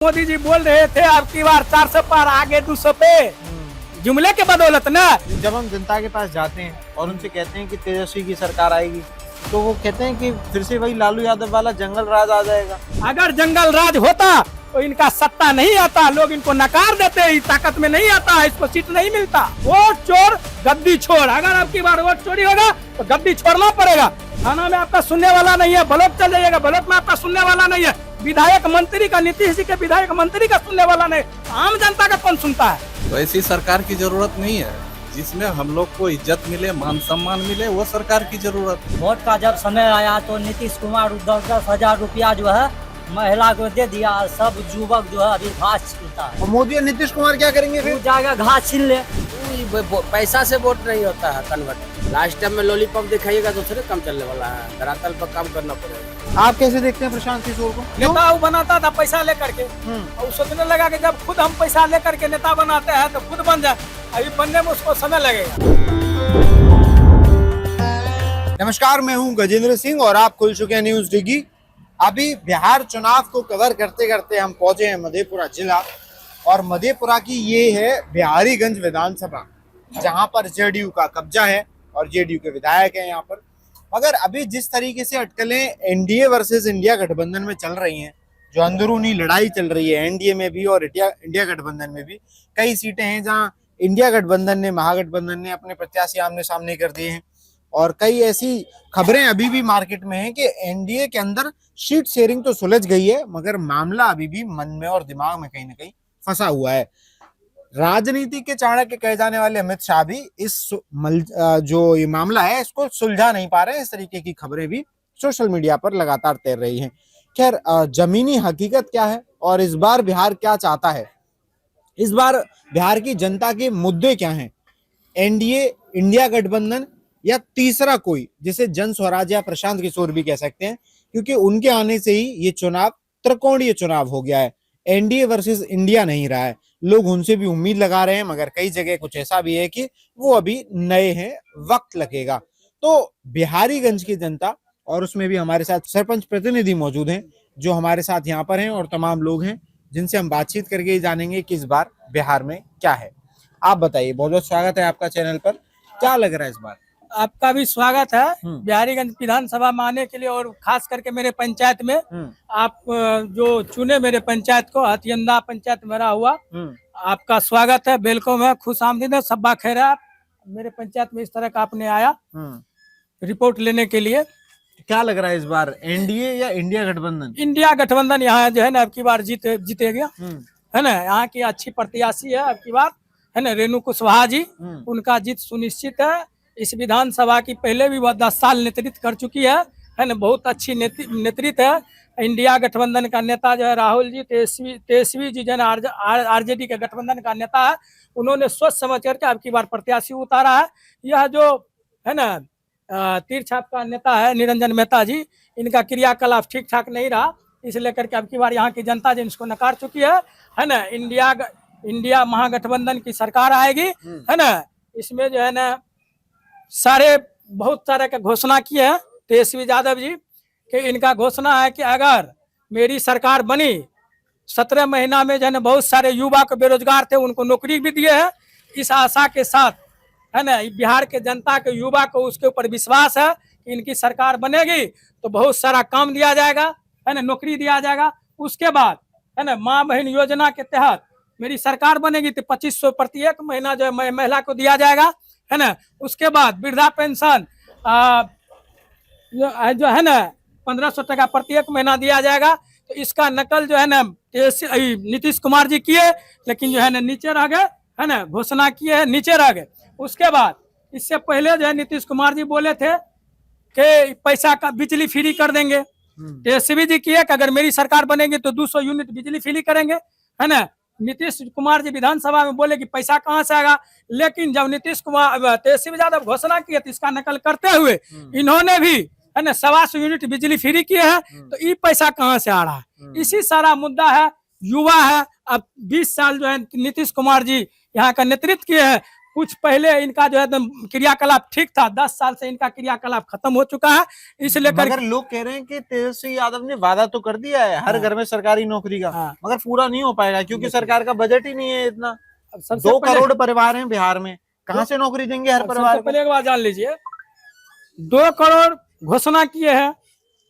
मोदी जी बोल रहे थे अब की बार 400 पार आगे 200 पे जुमले के बदौलत ना। जब हम जनता के पास जाते हैं और उनसे कहते हैं कि तेजस्वी की सरकार आएगी तो वो कहते हैं कि फिर से वही लालू यादव वाला जंगल राज आ जाएगा। अगर जंगल राज होता तो इनका सत्ता नहीं आता, लोग इनको नकार देते, इस ताकत में नहीं आता, इसको सीट नहीं मिलता। वोट चोर गद्दी छोड़, अगर आपकी बार वोट चोरी होगा तो गद्दी छोड़ना पड़ेगा। थाना में आपका सुनने वाला नहीं है, ब्लॉक चल जाइएगा, ब्लॉक में आपका सुनने वाला नहीं है, विधायक मंत्री का, नीतीश जी के विधायक मंत्री का सुनने वाला नहीं, आम जनता का कौन सुनता है। तो ऐसी सरकार की जरूरत नहीं है जिसमें हम लोग को इज्जत मिले, मान सम्मान मिले, वो सरकार की जरूरत। वोट का जब समय आया तो नीतीश कुमार 10,000 रुपया जो है महिला को दे दिया। सब युवक जो है अभी घास छीलता है। और मोदी और नीतीश कुमार क्या करेंगे फिर? जाएगा घास छीन ले। पैसा से वोट नहीं होता है कन्वर्ट। लास्ट टाइम में लॉलीपॉप दिखाइएगा तो थोड़े कम चलने वाला है, धरातल पर काम करना पड़ेगा। आप कैसे देखते हैं प्रशांत किशोर को? नेता वो बनाता था पैसा लेकर के, और सोचने लगा कि जब खुद हम पैसा लेकर के नेता बनाते हैं तो खुद बन जाए। अभी बनने में उसको समय लगेगा। नमस्कार, मैं हूं गजेंद्र सिंह और आप खुल चुके हैं न्यूज डिगी। अभी बिहार चुनाव को कवर करते करते हम पहुंचे हैं मधेपुरा जिला, और मधेपुरा की ये है बिहारीगंज विधानसभा, जहां पर जेडीयू का कब्जा है और जेडीयू के विधायक हैं यहाँ पर। मगर अभी जिस तरीके से अटकलें एनडीए वर्सेस इंडिया गठबंधन में चल रही हैं, जो अंदरूनी लड़ाई चल रही है एनडीए में भी और इंडिया गठबंधन में भी, कई सीटें हैं जहां इंडिया गठबंधन ने, महागठबंधन ने अपने प्रत्याशी आमने सामने कर दिए हैं, और कई ऐसी खबरें अभी भी मार्केट में हैं कि एनडीए के अंदर सीट शेयरिंग तो सुलझ गई है, मगर मामला अभी भी मन में और दिमाग में कहीं ना कहीं फंसा हुआ है। राजनीति के चाणक्य कहे जाने वाले अमित शाह भी इस जो ये मामला है इसको सुलझा नहीं पा रहे हैं। इस तरीके की खबरें भी सोशल मीडिया पर लगातार तैर रही हैं। खैर, जमीनी हकीकत क्या है और इस बार बिहार क्या चाहता है, इस बार बिहार की जनता के मुद्दे क्या हैं, एनडीए, इंडिया गठबंधन या तीसरा कोई, जिसे जन स्वराज या प्रशांत किशोर भी कह सकते हैं, क्योंकि उनके आने से ही ये चुनाव त्रिकोणीय चुनाव हो गया है। एनडीए वर्सेस इंडिया नहीं रहा है। लोग उनसे भी उम्मीद लगा रहे हैं, मगर कई जगह कुछ ऐसा भी है कि वो अभी नए हैं, वक्त लगेगा। तो बिहारीगंज की जनता, और उसमें भी हमारे साथ सरपंच प्रतिनिधि मौजूद हैं जो हमारे साथ यहाँ पर हैं, और तमाम लोग हैं जिनसे हम बातचीत करके जानेंगे कि इस बार बिहार में क्या है। आप बताइए, बहुत बहुत स्वागत है आपका चैनल पर। क्या लग रहा है इस बार? आपका भी स्वागत है बिहारीगंज विधानसभा में आने के लिए, और खास करके मेरे पंचायत में आप जो चुने मेरे पंचायत को, हथियंदा पंचायत मेरा हुआ, आपका स्वागत है, वेलकम है, खुश आमदीद है, सब्बा खैर है। मेरे पंचायत में इस तरह का आपने आया रिपोर्ट लेने के लिए। क्या लग रहा है इस बार, एनडीए या इंडिया गठबंधन? इंडिया गठबंधन यहाँ जो है ना अब की बार जीतेगा, है ना। यहाँ की अच्छी प्रत्याशी है अब की बार, है ना, रेणु कुशवाहा जी, उनका जीत सुनिश्चित है। इस विधानसभा की पहले भी वह 10 साल नेतृत्व कर चुकी है ना, बहुत अच्छी नेतृत्व है। इंडिया गठबंधन का नेता जो है राहुल जी, तेजस्वी जी जो है आरजेडी के गठबंधन का नेता है, उन्होंने सोच समझ करके अब की बार प्रत्याशी उतारा है। यह जो है ना तीर छाप का नेता है निरंजन मेहता जी, इनका क्रियाकलाप ठीक ठाक नहीं रहा, इसलिए करके अब की बार यहाँ की जनता जो इसको नकार चुकी है ना। इंडिया महागठबंधन की सरकार आएगी, है ना। इसमें जो है ना बहुत सारे का घोषणा किए हैं तेजस्वी यादव जी, कि इनका घोषणा है कि अगर मेरी सरकार बनी, 17 महीना में जो है ना बहुत सारे युवा को बेरोजगार थे उनको नौकरी भी दिए हैं। इस आशा के साथ, है ना, बिहार के जनता के युवा को उसके ऊपर विश्वास है कि इनकी सरकार बनेगी तो बहुत सारा काम दिया जाएगा, है ना, नौकरी दिया जाएगा। उसके बाद, है ना, माँ बहन योजना के तहत मेरी सरकार बनेगी तो 2500 प्रति एक महीना जो है महिला को दिया जाएगा, है ना। उसके बाद वृद्धा पेंशन जो है ना 1500 टका प्रति एक महीना दिया जाएगा। तो इसका नकल जो है ना नीतीश कुमार जी किए, लेकिन जो है ना नीचे रह गए, है ना, घोषणा किए हैं, नीचे रह गए। उसके बाद इससे पहले जो है नीतीश कुमार जी बोले थे कि पैसा का बिजली फ्री कर देंगे। तेजस्वी जी किए कि अगर मेरी सरकार बनेगी तो 200 यूनिट बिजली फ्री करेंगे, है ना। नीतीश कुमार जी विधानसभा में बोले कि पैसा कहां से आएगा, लेकिन जब तेजस्वी यादव घोषणा किए तो इसका नकल करते हुए इन्होंने भी, है ना, 125 यूनिट बिजली फ्री किए हैं। तो ये पैसा कहां से आ रहा है, इसी सारा मुद्दा है। युवा है, अब 20 साल जो है नीतीश कुमार जी यहाँ का नेतृत्व किए हैं, कुछ पहले इनका जो है क्रियाकलाप ठीक था, 10 साल से इनका क्रियाकलाप खत्म हो चुका है, इसलिए मगर लोग कह रहे हैं कि तेजस्वी यादव ने वादा तो कर दिया है हर घर में सरकारी नौकरी का, मगर पूरा नहीं हो पाएगा क्योंकि सरकार का बजट ही नहीं है इतना। 2 करोड़ परिवार हैं बिहार में, कहाँ से नौकरी देंगे हर परिवार को? पहले एक बात जान लीजिए, 2 करोड़ घोषणा किए हैं,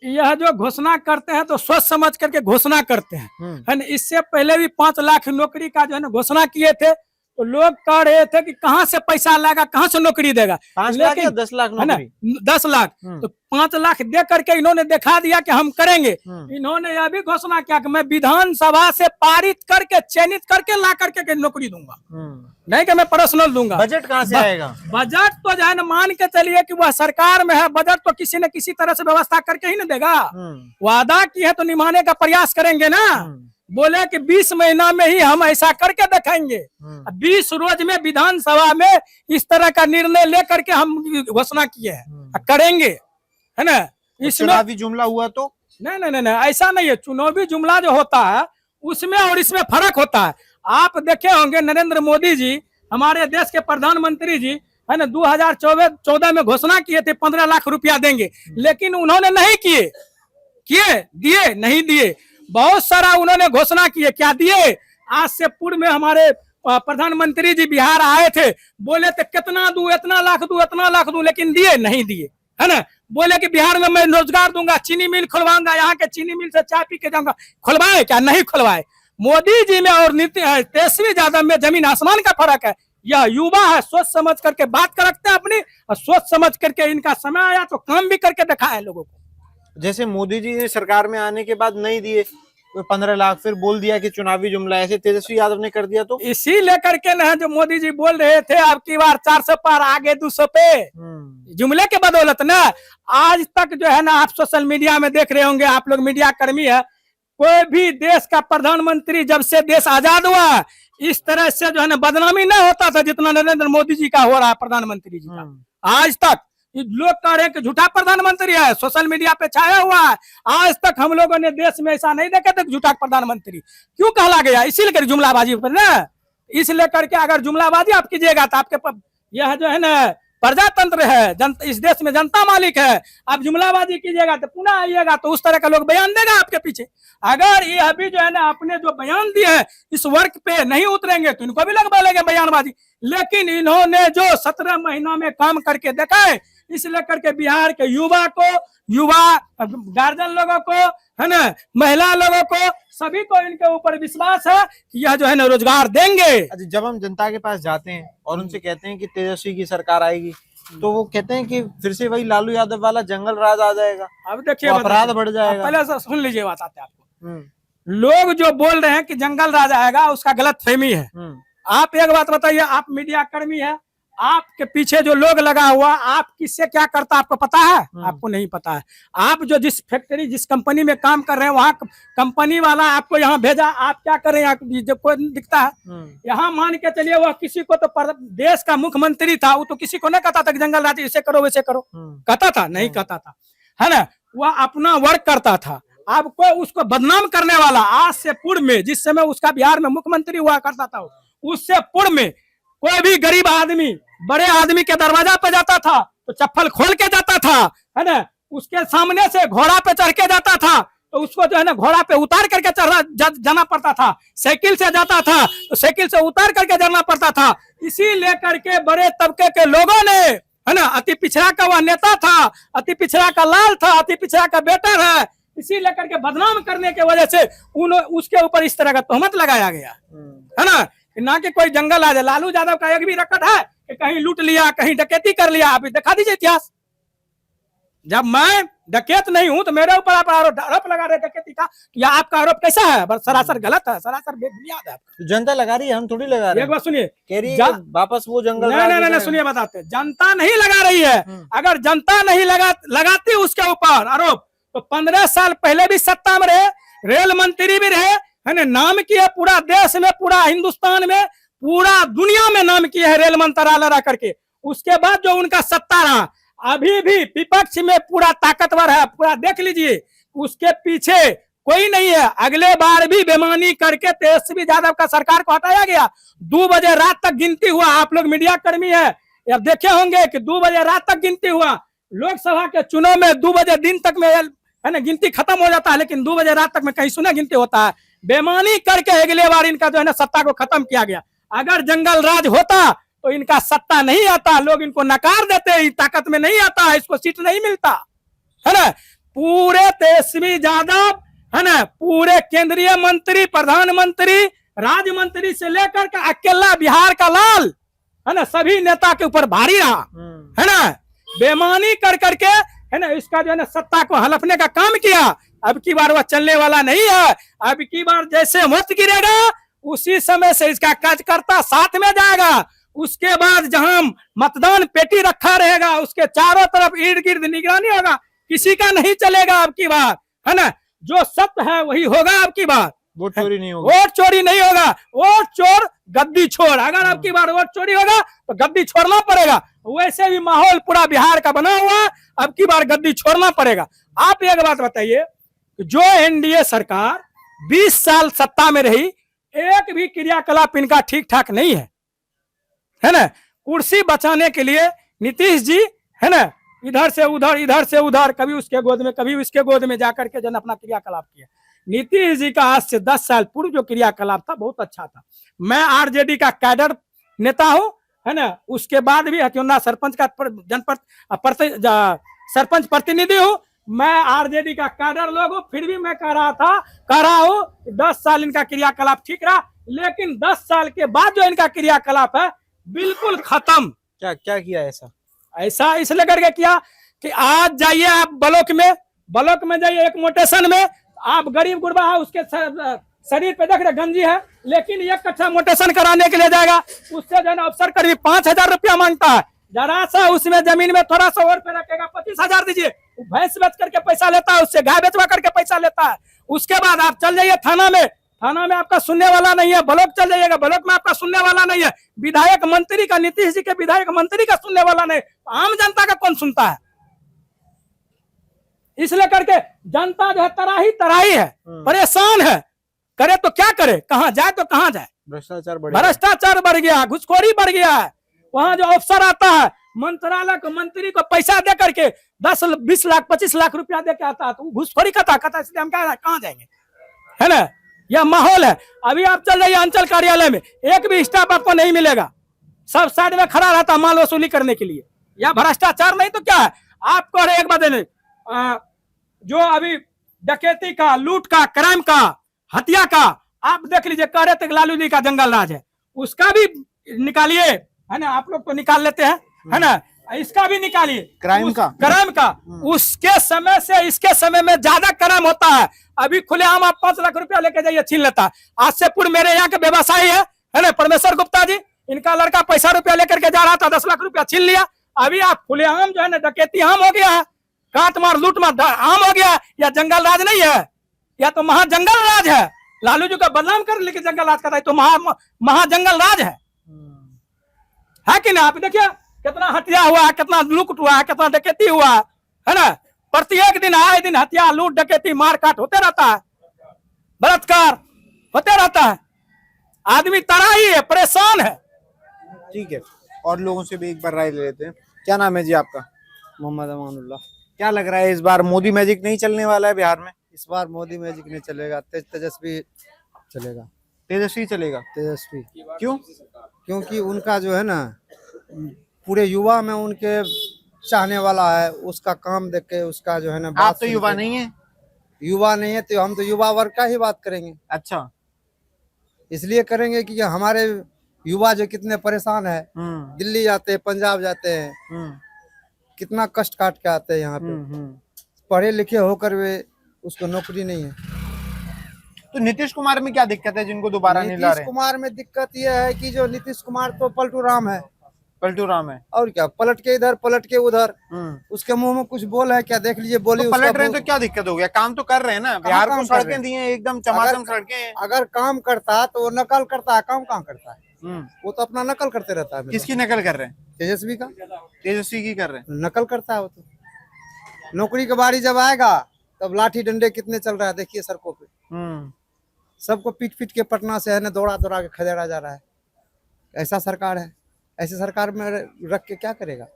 यह जो घोषणा करते हैं तो सोच समझ करके घोषणा करते हैं, है ना। इससे पहले भी 5 लाख नौकरी का जो है ना घोषणा किए थे, तो लोग कह रहे थे कि कहाँ से पैसा लाएगा, कहाँ से नौकरी देगा। 5 लाख या 10 लाख है ना, 10 लाख, तो 5 लाख दे करके इन्होंने दिखा दिया कि हम करेंगे। इन्होंने यह भी घोषणा किया कि मैं विधानसभा से पारित करके चयनित करके ला करके नौकरी दूंगा, नहीं कि मैं पर्सनल दूंगा। बजट कहाँ से आएगा? बजट तो जो है ना मान के चलिए कि वह सरकार में है, बजट तो किसी न किसी तरह से व्यवस्था करके ही ना देगा। वादा की है तो निभाने का प्रयास करेंगे ना। बोले कि 20 महीना में ही हम ऐसा करके दिखाएंगे, 20 रोज में विधानसभा में इस तरह का निर्णय लेकर के हम घोषणा किए हैं, करेंगे, है ना। इसमें चुनावी जुमला हुआ तो नहीं, ऐसा नहीं है। चुनावी जुमला जो होता है उसमें और इसमें फर्क होता है। आप देखे होंगे नरेंद्र मोदी जी हमारे देश के प्रधानमंत्री जी, है ना, 2014 में घोषणा किए थे 15 लाख रुपया देंगे, लेकिन उन्होंने नहीं दिए नहीं दिए। बहुत सारा उन्होंने घोषणा किए, क्या दिए? आज से पूर्व में हमारे प्रधानमंत्री जी बिहार आए थे, बोले थे कितना दूं, इतना लाख दूं, लेकिन दिए नहीं दिए, है ना। बोले कि बिहार में मैं रोजगार दूंगा, चीनी मिल खुलवाऊंगा, यहाँ के चीनी मिल से चाय पी के जाऊंगा, खुलवाए क्या? नहीं खुलवाए। मोदी जी में और तेजस्वी यादव में जमीन आसमान का फर्क है। यह युवा है, सोच समझ करके बात करते हैं अपनी, और सोच समझ करके इनका समय आया तो काम भी करके दिखाया लोगों को। जैसे मोदी जी ने सरकार में आने के बाद नहीं दिए 15 लाख, फिर बोल दिया कि चुनावी जुमला, ऐसे तेजस्वी यादव ने कर दिया तो इसी लेकर के ना जो मोदी जी बोल रहे थे अब की बार 400 पार आगे 200 पे, जुमले के बदौलत ना आज तक जो है ना, आप सोशल मीडिया में देख रहे होंगे, आप लोग मीडिया कर्मी है, कोई भी देश का प्रधानमंत्री जब से देश आजाद हुआ इस तरह से जो है ना बदनामी नहीं होता था जितना नरेंद्र मोदी जी का हो रहा है, प्रधानमंत्री जी का। आज तक लोग कह रहे हैं कि झूठा प्रधानमंत्री है, सोशल मीडिया पे छाया हुआ है। आज तक हम लोगों ने देश में ऐसा नहीं देखा था झूठा प्रधानमंत्री क्यों कहला गया, इसीलिए जुमलाबाजी पर ना, इसलिए करके अगर जुमलाबाजी आप कीजिएगा तो आपके यह जो है ना प्रजातंत्र है, इस देश में जनता मालिक है। आप जुमलाबाजी कीजिएगा तो पुनः आइएगा तो उस तरह का लोग बयान देगा आपके पीछे। अगर ये अभी जो है ना अपने जो बयान दिए हैं इस वर्ग पे नहीं उतरेंगे तो इनको भी लोग बोलेंगे बयानबाजी। लेकिन इन्होंने जो 17 महीना में काम करके देखा है, इसलिए करके बिहार के युवा गार्जियन लोगों को, है ना, महिला लोगों को, सभी को इनके ऊपर विश्वास है कि यह जो है ना रोजगार देंगे। जब हम जनता के पास जाते हैं और उनसे कहते हैं कि तेजस्वी की सरकार आएगी, तो वो कहते हैं कि फिर से वही लालू यादव वाला जंगल राज आ जाएगा, अब देखिए अपराध बढ़ जाएगा। पहले से सुन लीजिए बात आते आपको। लोग जो बोल रहे हैं कि जंगल राज आएगा उसका गलत फहमी है। आप एक बात बताइए, आप मीडिया कर्मी है, आपके पीछे जो लोग लगा हुआ, आप किससे क्या करता आपको पता है? आपको नहीं पता है। आप जो जिस फैक्ट्री जिस कंपनी में काम कर रहे हैं वहाँ कंपनी वाला आपको यहाँ भेजा, आप क्या कर रहे हैं जब कोई दिखता है? यहाँ मान के चलिए वह किसी को तो देश का मुख्यमंत्री था, वो तो किसी को नहीं कहता था कि जंगल राज इसे करो वैसे करो, कहता था? नहीं कहता था, है ना। वह अपना वर्क करता था। आपको उसको बदनाम करने वाला आज से पूर्व में, जिस समय उसका बिहार में मुख्यमंत्री हुआ करता था, उससे पूर्व में कोई भी गरीब आदमी बड़े आदमी के दरवाजा पे जाता था तो चप्पल खोल के जाता था, है ना। उसके सामने से घोड़ा पे चढ़ के जाता था तो उसको जो है ना घोड़ा पे उतार करके जाना पड़ता था। साइकिल से जाता था तो साइकिल से उतार करके जाना पड़ता था। इसी लेकर के बड़े तबके के लोगों ने, है ना, अति पिछड़ा का वह नेता था, अति पिछड़ा का लाल था, अति पिछड़ा का बेटा है, इसी लेकर के बदनाम करने के वजह से उसके ऊपर इस तरह का तोहमत लगाया गया, है ना कि कोई जंगल आ जाए। लालू यादव का एक भी रिकॉर्ड है कि कहीं लूट लिया, कहीं डकैती कर लिया? आप दिखा दीजिए इतिहास। जब मैं डकैत नहीं हूं तो मेरे ऊपर आप आरोप लगा रहे डकैती का, या आपका आरोप कैसा है? सरासर गलत है, सरासर बेबुनियाद है। तो जनता लगा रही है, हम थोड़ी लगा रहे हैं। एक बार सुनिए, कह रही है वापस वो जंगल। नहीं, सुनिए बताते, जनता नहीं लगा रही है। अगर जनता नहीं लगाती उसके ऊपर आरोप तो 15 साल पहले भी सत्ता में रहे, रेल मंत्री भी रहे, है ना, नाम किया पूरा देश में, पूरा हिंदुस्तान में, पूरा दुनिया में नाम किया है रेल मंत्रालय रह करके। उसके बाद जो उनका सत्ता रहा, अभी भी विपक्ष में पूरा ताकतवर है, पूरा देख लीजिए। उसके पीछे कोई नहीं है। अगले बार भी बेईमानी करके तेजस्वी यादव का सरकार को हटाया गया। 2 बजे रात तक गिनती हुआ। आप लोग मीडिया कर्मी है, अब देखे होंगे कि 2 बजे रात तक गिनती हुआ। लोकसभा के चुनाव में 2 बजे दिन तक में है ना गिनती खत्म हो जाता है, लेकिन 2 बजे रात तक में कहीं सुना गिनती होता है। बेईमानी करके अगले बार इनका जो है ना सत्ता को खत्म किया गया। अगर जंगल राज होता तो इनका सत्ता नहीं आता, लोग इनको नकार देते, ताकत में नहीं आता, इसको सीट नहीं मिलता, है ना। पूरे तेजस्वी यादव है ना, पूरे केंद्रीय मंत्री, प्रधानमंत्री, राज्य मंत्री से लेकर के अकेला बिहार का लाल है ना, सभी नेता के ऊपर भारी रहा, है ना। बेईमानी कर करके है ना इसका जो है ना सत्ता को हलफने का काम किया। अब की बार वह चलने वाला नहीं है। अब की बार जैसे मत गिरेगा उसी समय से इसका कार्यकर्ता साथ में जाएगा। उसके बाद जहां मतदान पेटी रखा रहेगा उसके चारों तरफ इर्द गिर्द निगरानी होगा, किसी का नहीं चलेगा अब की बार, है ना। जो सत्य है वही होगा अब की बार। वोट चोरी नहीं होगा, वोट चोरी नहीं होगा। वोट चोर गद्दी छोड़, अगर अब की बार वोट चोरी होगा तो गद्दी छोड़ना पड़ेगा। वैसे भी माहौल पूरा बिहार का बना हुआ, अब की बार गद्दी छोड़ना पड़ेगा। आप एक बात बताइए, जो एनडीए सरकार 20 साल सत्ता में रही, एक भी क्रियाकलाप इनका ठीक ठाक नहीं है ना। कुर्सी बचाने के लिए नीतीश जी है ना इधर से उधर, कभी उसके गोद में कभी उसके गोद में जाकर के जन अपना क्रियाकलाप किया। नीतीश जी का आज से 10 साल पूर्व जो क्रियाकलाप था बहुत अच्छा था। मैं आरजेडी का कैडर नेता हूं, है ना। उसके बाद भी हथियोना सरपंच का सरपंच प्रतिनिधि हूं। मैं आरजेडी का कैडर लोग हूं, फिर भी मैं कह रहा हूं 10 साल इनका क्रियाकलाप ठीक रहा, लेकिन 10 साल के बाद जो इनका क्रियाकलाप है बिल्कुल खत्म। क्या क्या किया ऐसा इसलिए करके किया कि आज जाइए आप ब्लॉक में जाइए, एक मोटेशन में आप गरीब गुरबा है, उसके शरीर पे देख रहे गंजी है, लेकिन 1 कट्ठा मोटेशन कराने के लिए जाएगा, उससे जो है अफसर करीब 5,000 रुपया मांगता है। जरा सा उसमें जमीन में थोड़ा सा और पे रखेगा 25,000 दीजिए, भैंस बेच करके पैसा लेता है, उससे गाय बेचवा करके पैसा लेता है। उसके बाद आप चल जाइए थाना में आपका सुनने वाला नहीं है। ब्लॉक चल जाइएगा, ब्लॉक में आपका सुनने वाला नहीं है। विधायक मंत्री का, नीतीश जी के विधायक मंत्री का सुनने वाला नहीं, आम जनता का कौन सुनता है। इसलिए करके जनता जो है तराही है, परेशान है, करे तो क्या करे, कहां जाए तो कहां जाए। भ्रष्टाचार बढ़ गया, घुसखोरी बढ़ गया है। वहां जो अफसर आता है मंत्रालय को, मंत्री को पैसा दे करके 10, 20 लाख, 25 लाख रुपया दे के आता है, तो घुसखोरी कहता है, इसलिए हम कहाँ जाएंगे, है ना। यह माहौल है। अभी आप चल जाइए अंचल कार्यालय में, एक भी स्टाफ आपको नहीं मिलेगा, सब साइड में खड़ा रहता माल वसूली करने के लिए। यह भ्रष्टाचार नहीं तो क्या है। आपको एक बात जो अभी डकैती का, लूट का, क्राइम का, हत्या का आप देख लीजिए, कह रहे थे लालू जी का जंगल राज है, उसका भी निकालिए, है ना। आप लोग तो निकाल लेते हैं, है ना, इसका भी निकालिए, क्राइम का। उसके समय से इसके समय में ज्यादा क्राइम होता है। अभी खुलेआम आप 5 लाख रुपया लेके जाइए, छीन लेता है। आज से पूर्व मेरे यहाँ के व्यवसायी है ना, परमेश्वर गुप्ता जी, इनका लड़का पैसा रुपया लेकर के जा रहा था, 10 लाख रुपया छीन लिया। अभी आप खुलेआम जो है ना डकैती आम हो गया है, काट मार लूट मार आम हो गया। या जंगल राज नहीं है, या तो महाजंगल राज है। लालू जी का बदनाम कर लेके जंगल राज का था, तो महाजंगल राज है कि ना। आप देखिए कितना हत्या हुआ है, कितना लूट हुआ है, कितना डकैती हुआ है ना। प्रत्येक दिन आए दिन हत्या, लूट, डकैती, मारकाट होते रहता है, बलात्कार होते रहता है। आदमी तराही है, परेशान है। ठीक है, और लोगों से भी एक बार राय ले लेते हैं। क्या नाम है जी आपका? मोहम्मद अमानुल्लाह। क्या लग रहा है इस बार मोदी मैजिक नहीं चलने वाला है बिहार में? इस बार मोदी मैजिक नहीं चलेगा, तेजस्वी चलेगा। तेजस्वी चलेगा। तेजस्वी क्यों? क्योंकि उनका जो है ना पूरे युवा में उनके चाहने वाला है, उसका काम देख के, उसका जो है ना आप तो युवा नहीं है। युवा नहीं है तो हम तो युवा वर्ग का ही बात करेंगे। अच्छा, इसलिए करेंगे कि हमारे युवा जो कितने परेशान है, दिल्ली जाते हैं, पंजाब जाते हैं, कितना कष्ट काट के आते हैं यहाँ पे, पढ़े लिखे होकर वे उसको नौकरी नहीं है। तो नीतीश कुमार में क्या दिक्कत है जिनको दोबारा नहीं ला रहे? नीतीश कुमार में दिक्कत यह है कि जो नीतीश कुमार तो पलटू राम है, और क्या, पलट के इधर पलट के उधर, उसके मुंह में कुछ बोल है क्या, देख लीजिए बोली। तो पलट रहे हैं तो क्या दिक्कत हो गया? काम तो कर रहे हैं ना, बिहार को सड़कें दी हैं एकदम चमाचम सड़कें। अगर काम करता तो वो नकल करता है, काम कहाँ करता है, वो तो अपना नकल करते रहता है। किसकी नकल कर रहे हैं? तेजस्वी का। तेजस्वी की कर रहे हैं, नकल करता है वो तो। नौकरी के बारी जब आएगा तब लाठी डंडे कितने चल रहा है देखिए सड़कों पे। सबको पीट पीट के पटना से है ना दौड़ा दौड़ा के खदेड़ा जा रहा है। ऐसा सरकार है, ऐसे सरकार में रख के क्या करेगा।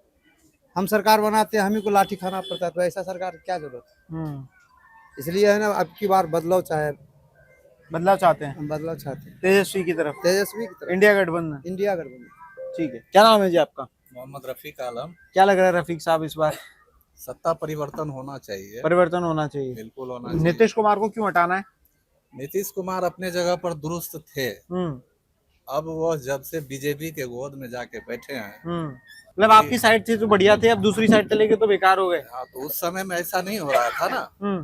हम सरकार बनाते हैं, हम ही को लाठी खाना पड़ता है, तो ऐसा सरकार की क्या जरूरत है। इसलिए है ना अब की बार बदलाव चाहते हैं, हम बदलाव चाहते हैं तेजस्वी की तरफ, तेजस्वी की तरफ, इंडिया गठबंधन। इंडिया गठबंधन। ठीक है, क्या नाम है जी आपका? मोहम्मद रफीक आलम। क्या लग रहा है रफीक साहब, इस बार सत्ता परिवर्तन होना चाहिए, परिवर्तन होना चाहिए? बिल्कुल होना चाहिए। नीतीश कुमार को क्यों हटाना है? नीतीश कुमार अपने जगह पर दुरुस्त थे, अब वो जब से बीजेपी के गोद में जाके बैठे हैं। मतलब आपकी साइड से तो बढ़िया थे, अब दूसरी साइड चले गए तो बेकार हो गए। हाँ, तो उस समय में ऐसा नहीं हो रहा था ना।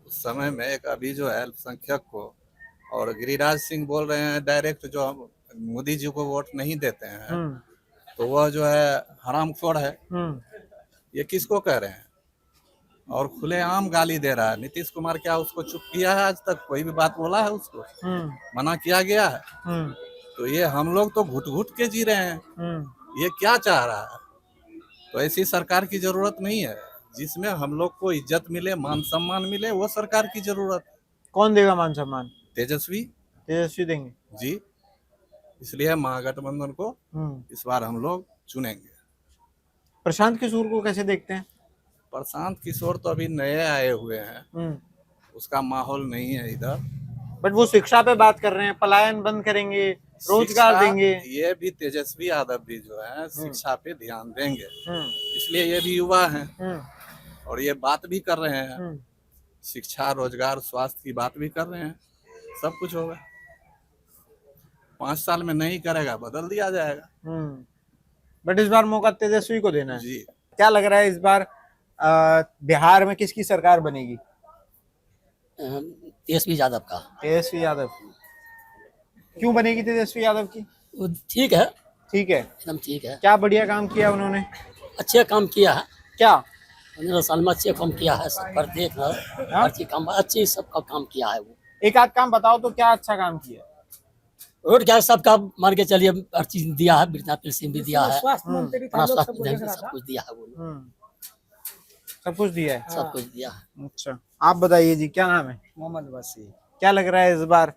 उस समय में एक अभी जो है अल्पसंख्यक को, और गिरिराज सिंह बोल रहे हैं डायरेक्ट जो हम मोदी जी को वोट नहीं देते हैं, तो वह जो है हरामखोर है, ये किसको कह रहे हैं? और खुलेआम गाली दे रहा है। नीतीश कुमार क्या उसको चुप किया है? आज तक कोई भी बात बोला है उसको? मना किया गया है? तो ये हम लोग तो घुट घुट के जी रहे हैं। ये क्या चाह रहा है? तो ऐसी सरकार की जरूरत नहीं है, जिसमें हम लोग को इज्जत मिले, मान सम्मान मिले, वो सरकार की जरूरत। कौन देगा मान सम्मान? तेजस्वी। तेजस्वी देंगे जी, इसलिए महागठबंधन को इस बार हम लोग चुनेंगे। प्रशांत किशोर को कैसे देखते हैं? प्रशांत किशोर तो अभी नए आए हुए हैं, उसका माहौल नहीं है इधर। बट वो शिक्षा पे बात कर रहे हैं, पलायन बंद करेंगे, रोजगार देंगे। ये भी तेजस्वी यादव भी जो है शिक्षा पे ध्यान देंगे, इसलिए ये भी युवा हैं और ये बात भी कर रहे हैं। शिक्षा, रोजगार, स्वास्थ्य की बात भी कर रहे हैं। सब कुछ होगा। 5 साल में नहीं करेगा, बदल दिया जाएगा। बट इस बार मौका तेजस्वी को देना है जी। क्या लग रहा है इस बार बिहार में किसकी सरकार बनेगी? तेजस्वी यादव का। तेजस्वी यादव। क्यों बनेगी तेजस्वी यादव की? वो ठीक है, ठीक है, एकदम ठीक है। क्या बढ़िया काम किया उन्होंने? अच्छे काम किया है, क्या 15 साल में अच्छे काम किया है। सब पर देख रहा हाँ? अच्छी काम, अच्छी सबका काम किया है वो। एक आध काम बताओ तो, क्या अच्छा काम किया? रोड क्या सबका मान के चलिए, हर चीज दिया है, वृद्धा पेंशन भी दिया है, स्वास्थ्य मंत्री था, अपना लोग स्वास्थ्य सब पेंशन बोल सब रहा कुछ दिया है वो। सब कुछ दिया है। सब कुछ दिया है। अच्छा, आप बताइए जी, क्या नाम है? मोहम्मद वसी। क्या लग रहा है इस बार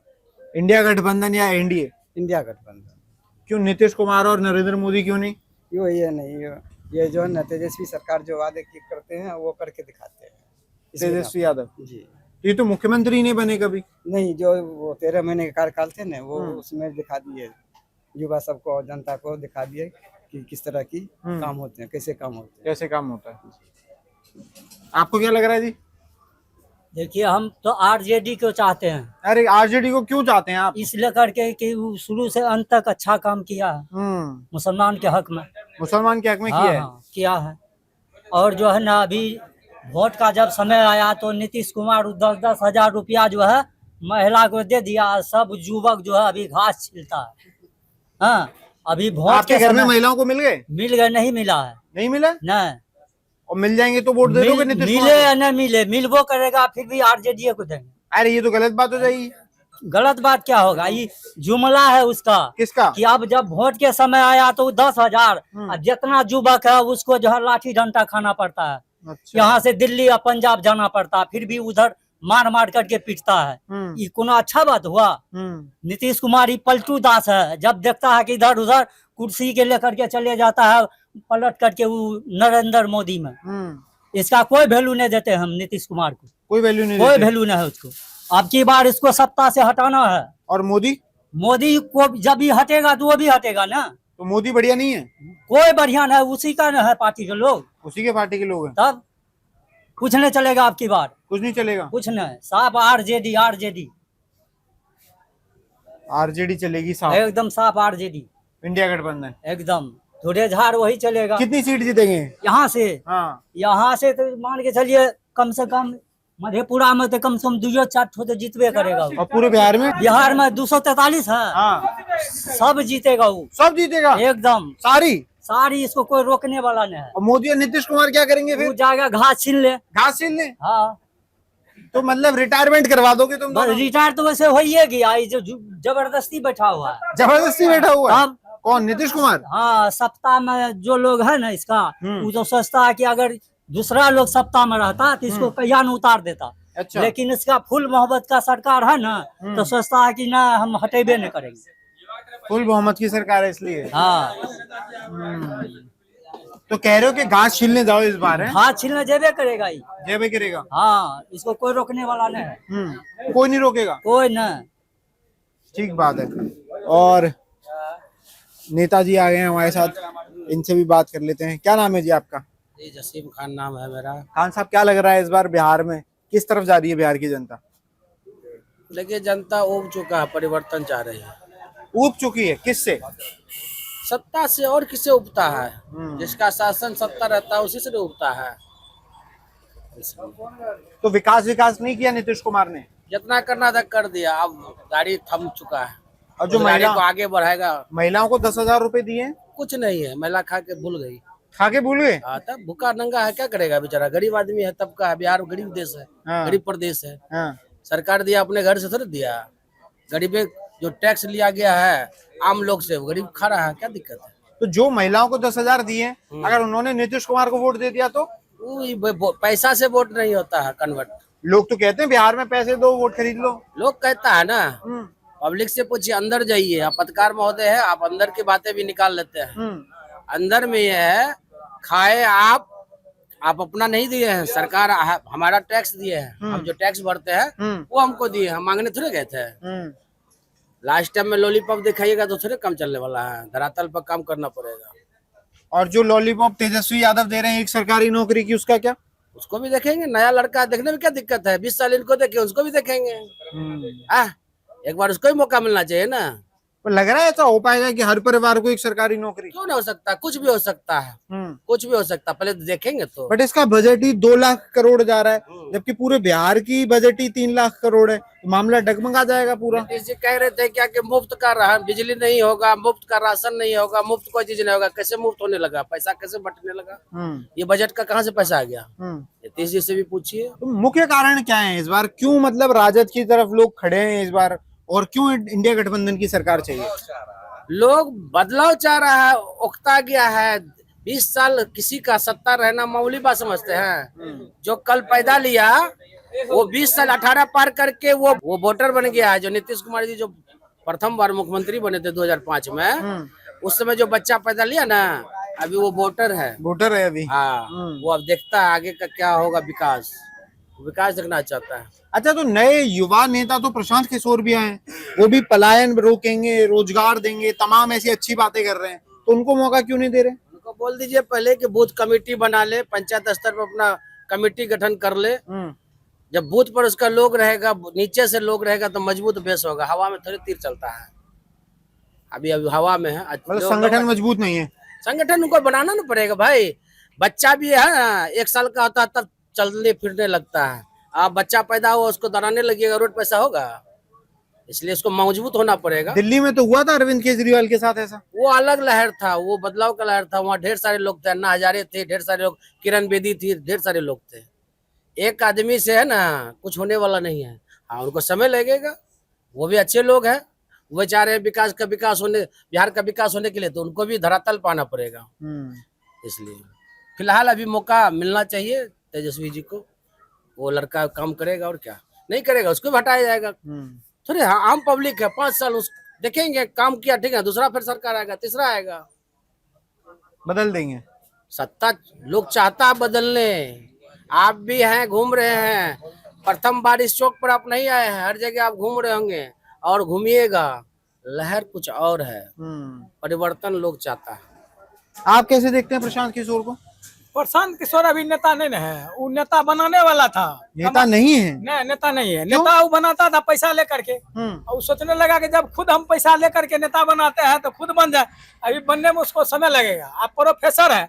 इंडिया गठबंधन या एनडीए? इंडिया गठबंधन। क्यों नीतीश कुमार और नरेंद्र मोदी क्यों नहीं? यो ये नहीं, ये जो है ना तेजस्वी सरकार जो वादे करते हैं वो करके दिखाते हैं। तेजस्वी यादव जी ये तो मुख्यमंत्री नहीं बने कभी। नहीं, जो वो 13 महीने के कार्यकाल थे ना, वो उसमें दिखा दिए युवा सबको और जनता को, दिखा दिए कि किस तरह की काम होते हैं, कैसे काम होते हैं। कैसे काम होता है। आपको क्या लग रहा है जी? देखिए, हम तो आरजेडी को चाहते हैं। अरे आरजेडी को क्यों चाहते हैं आप? इसलिए करके कि वो शुरू से अंत तक अच्छा काम किया है मुसलमान के हक में। मुसलमान के हक में हाँ, किया है। हाँ, किया है। और जो है ना, अभी वोट का जब समय आया तो नीतीश कुमार 10-10 हजार रुपया जो है महिला को दे दिया। सब युवक जो है अभी घास छिलता है। हाँ, अभी वोट आपके के घर में समय महिलाओं को मिल गए? मिल गए, नहीं मिला है। नहीं मिला? नहीं, और मिल जाएंगे तो वोट दे दोगे नीतीश मिले कुमार या न मिले, मिलबो करेगा फिर भी आरजेडी को देंगे। को? अरे ये तो गलत बात हो जाएगी। गलत बात क्या होगा? ये जुमला है उसका किसका? कि अब जब वोट के समय आया तो 10,000, अब जितना युवक है उसको जो है लाठी डंडा खाना पड़ता है। अच्छा। यहाँ से दिल्ली या पंजाब जाना पड़ता है, फिर भी उधर मार मार करके पीटता है। ये कोनो अच्छा बात हुआ? नीतीश कुमार ही पलटू दास है। जब देखता है कि इधर उधर कुर्सी के लेकर के चले जाता है, पलट करके वो नरेंद्र मोदी में। इसका कोई वैल्यू नहीं देते हम नीतीश कुमार को, कोई वैल्यू नहीं कोई देते। वैल्यू नहीं है उसको। अब की बार इसको सत्ता से हटाना है। और मोदी को जब भी हटेगा तो वो भी हटेगा ना। तो मोदी बढ़िया नहीं है? कोई बढ़िया नहीं, उसी का न है पार्टी के लोग। उसी के पार्टी के लोग हैं। तब कुछ नहीं चलेगा। अब की बार कुछ नहीं चलेगा। कुछ नहीं, साफ आरजेडी आरजेडी आरजेडी चलेगी साहब, एकदम साफ आरजेडी, इंडिया गठबंधन एकदम धुरे झाड़ वही चलेगा। कितनी सीट जीतेंगे यहाँ से? हाँ, यहाँ से तो मान के चलिए कम से कम मधेपुरा में तो कम से कम 2-4 ठो तो जीतबे करेगा वो। और पूरे बिहार में? बिहार में 243 है। हाँ, सब जीतेगा वो, सब जीतेगा एकदम सारी। इसको कोई रोकने वाला नहीं है। और मोदी और नीतीश कुमार क्या करेंगे वो फिर? जाएगा घास छीन ले। घास छीन ले? हाँ, तो मतलब रिटायरमेंट करवा दोगे तुम दोनों? रिटायर तो वैसे हो ही गया, ये जो जबरदस्ती बैठा हुआ है। जबरदस्ती बैठा हुआ है? तब कौन? नीतीश कुमार? हाँ, सप्ताह में जो लोग है ना इसका, वो तो सोचता है कि अगर दूसरा लोग सप्ताह में रहता तो इसको कहिया न उतार देता। अच्छा। लेकिन इसका फुल मोहब्बत का सरकार है ना, तो सोचता है कि ना हम हटेबे नहीं करेंगे। फुल बहुमत की सरकार है इसलिए। हाँ, तो कह रहे हो कि घास छीलने जाओ इस बार है? हाथ छीलने जेबे करेगा ही। जय भाई करेगा। हाँ, इसको कोई रोकने वाला नहीं है, कोई नहीं रोकेगा। कोई ना। ठीक बात है। और नेताजी आ गए हैं हमारे साथ, इनसे भी बात कर लेते हैं। क्या नाम है जी आपका? जी जसीम खान नाम है मेरा। खान साहब, क्या लग रहा है इस बार बिहार में किस तरफ जा रही है बिहार की जनता? देखिए जनता उब चुका है, परिवर्तन चाह रही है। ऊब चुकी है, किससे? सत्ता से, और किससे उबता है? जिसका शासन सत्ता रहता है उसी से उबता है। तो विकास नहीं किया नीतीश कुमार ने? जितना करना था कर दिया, अब गाड़ी थम चुका है। और जो गाड़ी को आगे बढ़ाएगा। महिलाओं को 10,000 रुपए दिए हैं, कुछ नहीं है, महिला खा के भूल गई। खा के भूल गए। हाँ, तब भूखा नंगा है, क्या करेगा बेचारा? गरीब आदमी है, तब का है। बिहार गरीब देश है, हाँ। गरीब प्रदेश है। हाँ। सरकार दिया अपने घर से थोड़ी दिया। गरीब जो टैक्स लिया गया है आम लोग से, वो गरीब खा रहा है, क्या दिक्कत है? तो जो महिलाओं को 10,000 दिए, अगर उन्होंने नीतीश कुमार को वोट दे दिया तो? पैसा से वोट नहीं होता है कन्वर्ट। लोग तो कहते हैं बिहार में पैसे दो वोट खरीद लो। लोग कहता है ना, पब्लिक से पूछिए। अंदर जाइए, आप पत्रकार महोदय है, आप अंदर की बातें भी निकाल लेते हैं। अंदर में ये है, खाए आप अपना नहीं दिए हैं, सरकार हमारा टैक्स दिए हैं। हम जो टैक्स भरते हैं वो हमको दिए, हम मांगने थोड़े गए थे। लास्ट टाइम में लॉलीपॉप दिखाइएगा तो थोड़े कम चलने वाला है, धरातल पर काम करना पड़ेगा। और जो लॉलीपॉप तेजस्वी यादव दे रहे हैं एक सरकारी नौकरी की, उसका क्या? उसको भी देखेंगे। नया लड़का देखने में क्या दिक्कत है? 20 साल इनको देखे, उसको भी देखेंगे। एक बार उसको भी मौका मिलना चाहिए ना। तो लग रहा है ऐसा हो पाएगा कि हर परिवार को एक सरकारी नौकरी? क्यों नहीं हो सकता? कुछ भी हो सकता है, कुछ भी हो सकता है, पहले तो देखेंगे तो। बट इसका बजट ही 2 लाख करोड़ जा रहा है, जबकि पूरे बिहार की बजट ही 3 लाख करोड़ है। तो मामला डगमगा जाएगा पूरा। जी कह रहे थे क्या कि मुफ्त का रहा बिजली नहीं होगा, मुफ्त का राशन नहीं होगा, मुफ्त कोई चीज नहीं होगा। कैसे मुफ्त होने लगा? पैसा कैसे बंटने लगा? ये बजट का कहाँ से पैसा आ गया? नीतीश जी से भी पूछिए। तो मुख्य कारण क्या है इस बार? क्यों मतलब राजद की तरफ लोग खड़े हैं इस बार, और क्यों इंडिया गठबंधन की सरकार चाहिए? लोग बदलाव चाह रहा है, उकता गया है। 20 साल किसी का सत्ता रहना मामूली बात समझते हैं? जो कल पैदा लिया वो 20 साल 18 पार करके वो वोटर बन गया है। जो नीतीश कुमार जी जो प्रथम बार मुख्यमंत्री बने थे 2005 में, उस समय जो बच्चा पैदा लिया ना, अभी वो वोटर है। वोटर है अभी। हाँ, वो अब देखता है आगे का क्या होगा। विकास देखना चाहता है। अच्छा, तो नए युवा नेता तो प्रशांत किशोर भी आए, वो भी पलायन रोकेंगे, रोजगार देंगे, तमाम ऐसी अच्छी बातें कर रहे हैं, तो उनको मौका क्यों नहीं दे रहे? उनको बोल दीजिए पहले कि बूथ कमेटी बना ले, पंचायत स्तर पर अपना कमेटी गठन कर ले। जब बूथ पर उसका लोग रहेगा, नीचे से लोग रहेगा, तो मजबूत बेस होगा। हवा में थोड़ी तीर चलता है। अभी हवा में है। मतलब संगठन मजबूत नहीं है। संगठन उनको बनाना ना पड़ेगा भाई। बच्चा भी है ना, 1 साल का होता है तब चलने फिरने लगता है। आप बच्चा पैदा हुआ उसको दौड़ाने लगिएगा, रोड पैसा होगा? इसलिए उसको मजबूत होना पड़ेगा। दिल्ली में तो हुआ था अरविंद केजरीवाल के साथ ऐसा। वो अलग लहर था, वो बदलाव का लहर था। वहाँ ढेर सारे लोग थे, अन्ना हजारे थे, ढेर सारे लोग, किरण बेदी थी, ढेर सारे लोग थे। एक आदमी से है ना कुछ होने वाला नहीं है। हाँ, उनको समय लगेगा। वो भी अच्छे लोग हैं, वो चाह रहे हैं बिहार का विकास होने के लिए, तो उनको भी धरातल पाना पड़ेगा। इसलिए फिलहाल अभी मौका मिलना चाहिए तेजस्वी जी को। वो लड़का काम करेगा, और क्या नहीं करेगा उसको भी हटाया जाएगा। थोड़े आम पब्लिक है, 5 साल उस देखेंगे, काम किया ठीक है, दूसरा फिर सरकार आएगा, तीसरा आएगा, बदल देंगे। सत्ता लोग चाहता है बदलने। आप भी हैं, घूम रहे हैं। प्रथम बार इस चौक पर आप नहीं आए हैं, हर जगह आप घूम रहे होंगे और घूमिएगा। लहर कुछ और है, परिवर्तन लोग चाहता है। आप कैसे देखते हैं प्रशांत किशोर को? प्रशांत किशोर अभी नेता नहीं ना है, वो नेता बनाने वाला था। नेता नहीं है? नहीं, नेता नहीं है। नेता वो बनाता था पैसा लेकर के, और सोचने लगा कि जब खुद हम पैसा लेकर के नेता बनाते हैं तो खुद बन जाए। अभी बनने में उसको समय लगेगा। आप प्रोफेसर है,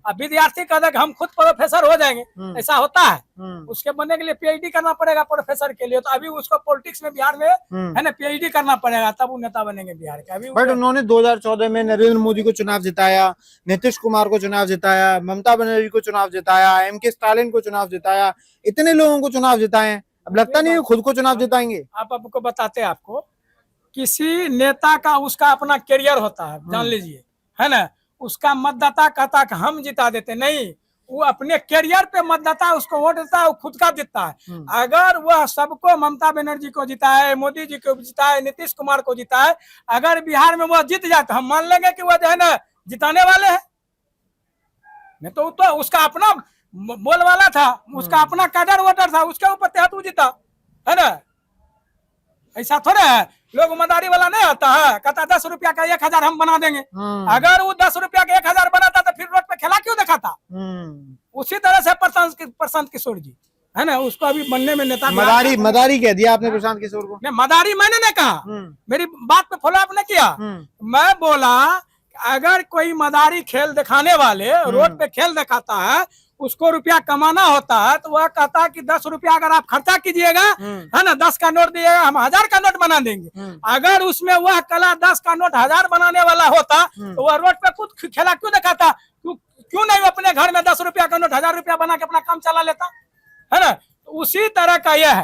अब विद्यार्थी कहता कि हम खुद प्रोफेसर हो जाएंगे, ऐसा होता है? उसके बनने के लिए पीएचडी करना पड़ेगा प्रोफेसर के लिए। तो अभी उसको पॉलिटिक्स में बिहार में है ना पीएचडी करना पड़ेगा, तब वो नेता बनेंगे बिहार के। अभी बट उन्होंने 2014 में नरेंद्र मोदी को चुनाव जिताया, नीतीश कुमार को चुनाव जिताया, ममता बनर्जी को चुनाव जिताया, एमके स्टालिन को चुनाव जिताया, इतने लोगों को चुनाव जिताए हैं। अब लगता नहीं है खुद को चुनाव जिताएंगे? आपको बताते हैं, आपको किसी नेता का उसका अपना कैरियर होता है, जान लीजिए, है ना। उसका मतदाता कहता कि हम जिता देते, नहीं, वो अपने कैरियर पे मतदाता उसको वोट देता है, वो खुद का जीतता है। अगर वह सबको ममता बनर्जी को जिताए, मोदी जी को जिताए, नीतीश कुमार को जिताए, अगर बिहार में वह जीत जाए तो हम मान लेंगे कि वह जो है ना जिताने वाले हैं। नहीं तो उसका अपना बोल वाला था, उसका अपना कैडर वोटर था, उसके ऊपर तहत वो जीता है ना। ऐसा थोड़ा है, लोग मदारी वाला नहीं आता है, कहता 10 रुपया का 1000 हम बना देंगे। अगर वो 10 रुपया का 1000 बनाता तो फिर रोड पे खेला क्यों दिखाता। उसी तरह से प्रशांत किशोर जी है ना, उसको अभी बनने में नेता मदारी कह दिया आपने प्रशांत किशोर को। नहीं, मदारी मैंने नहीं कहा, मेरी बात पे फॉलो अप नहीं किया। मैं बोला अगर कोई मदारी खेल दिखाने वाले रोड पे खेल दिखाता है, उसको रुपया कमाना होता है, तो वह कहता है कि 10 रुपया अगर आप खर्चा कीजिएगा है ना, 10 का नोट दिएगा, हम 1000 का नोट बना देंगे। अगर उसमें वह कला 10 का नोट 1000 बनाने वाला होता तो वह रोड पे खुद खेला क्यों दिखाता। क्यों नहीं अपने घर में 10 रुपया का नोट 1000 रुपया बना के अपना काम चला लेता है ना। तो उसी तरह का यह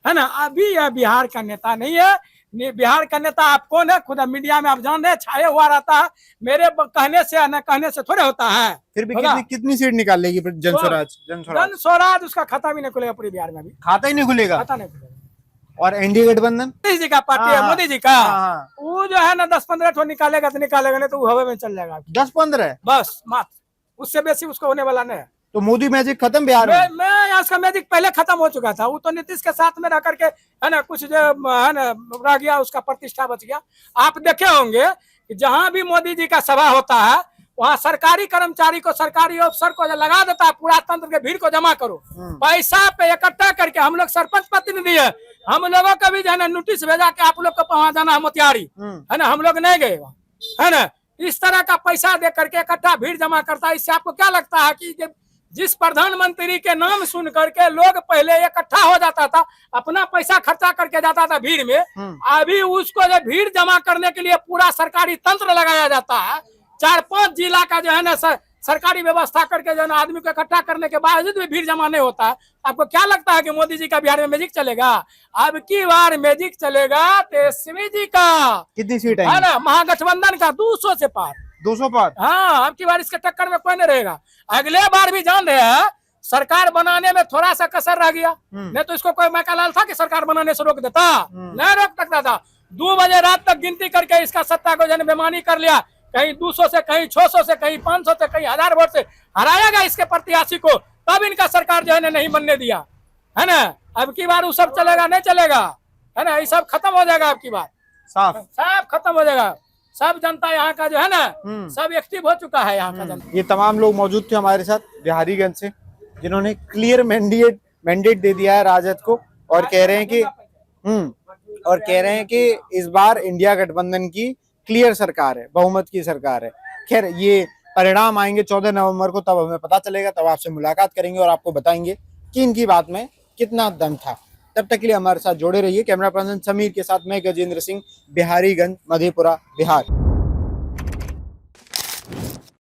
है ना। अभी यह बिहार का नेता नहीं है। बिहार का नेता आप कौन है, खुद मीडिया में आप जान रहे, छाया हुआ रहता है। मेरे कहने से न कहने से थोड़े होता है। फिर भी कितनी सीट निकाल लेगी जनस्वराज उसका खाता भी नहीं खुलेगा पूरे बिहार में। अभी खाता ही नहीं खुलेगा, खाता नहीं खुलेगा। और एनडीए गठबंधन मोदी जी का पार्टी है, मोदी जी का वो जो है ना 10-15 ठो निकालेगा तो निकालेगा, नहीं तो वो हवा में चल जाएगा। 10-15 बस मात्र, उससे बेसी उसको होने वाला नहीं है। तो मोदी मैजिक खत्म बिहार में। मैं यहाँ का मैजिक पहले खत्म हो चुका था। वो तो नीतीश के साथ में रह करके है ना कुछ जो है ना रह गया, उसका प्रतिष्ठा बच गया। आप देखे होंगे कि जहां भी मोदी जी का सभा होता है वहाँ सरकारी कर्मचारी को, सरकारी अफसर को लगा देता है, पूरा तंत्र के भीड़ को जमा करो, पैसा पे इकट्ठा करके। हम लोग सरपंच प्रतिनिधि है, हम लोगों को भी जो है ना नोटिस भेजा के आप लोग को वहां जाना है मोतिहारी है ना, हम लोग नहीं गए है ना। इस तरह का पैसा दे करके इकट्ठा भीड़ जमा करता है। इससे आपको क्या लगता है कि जिस प्रधानमंत्री के नाम सुन करके लोग पहले इकट्ठा हो जाता था, अपना पैसा खर्चा करके जाता था भीड़ में, अभी उसको जो भीड़ जमा करने के लिए पूरा सरकारी तंत्र लगाया जाता है। 4-5 जिला का जो है ना सरकारी व्यवस्था करके जो है ना आदमी को इकट्ठा करने के बावजूद भी भीड़ जमा नहीं होता है। आपको क्या लगता है कि मोदी जी का बिहार में मैजिक चलेगा? अब की बार मैजिक चलेगा तेजस्वी जी का। कितनी सीट है ना, महागठबंधन का 200 से पार, 200 पार। हाँ, अब की बार इसके टक्कर में कोई नहीं रहेगा। अगले बार भी जान रहे हैं सरकार बनाने में थोड़ा सा कसर रह गया, नहीं तो इसको कोई मौका था कि सरकार बनाने से रोक देता, नहीं रोक सकता था। 2 बजे रात तक गिनती करके इसका सत्ता को जन बेमानी कर लिया। कहीं 200 से, कहीं 600 से, कहीं 500 से, कहीं 1000 वोट से हराएगा इसके प्रत्याशी को, तब इनका सरकार जो है ना नहीं बनने दिया है ना। अब की बार वो सब चलेगा नहीं चलेगा है ना, ये सब खत्म हो जाएगा। अब की बार साफ खत्म हो जाएगा। सब जनता यहाँ का जो है ना सब एक्टिव हो चुका है यहाँ का जनता। ये तमाम लोग मौजूद थे हमारे साथ बिहारीगंज से, जिन्होंने क्लियर मैंडेट दे दिया है राजद को, और कह रहे हैं कि इस बार इंडिया गठबंधन की क्लियर सरकार है, बहुमत की सरकार है। खैर ये परिणाम आएंगे 14 नवंबर को, तब हमें पता चलेगा, तब आपसे मुलाकात करेंगे और आपको बताएंगे कि इनकी बात में कितना दम था। तब तक के लिए हमारे साथ जुड़े रहिए। कैमरा पर्सन समीर के साथ मैं गजेंद्र सिंह, बिहारीगंज, मधेपुरा, बिहार।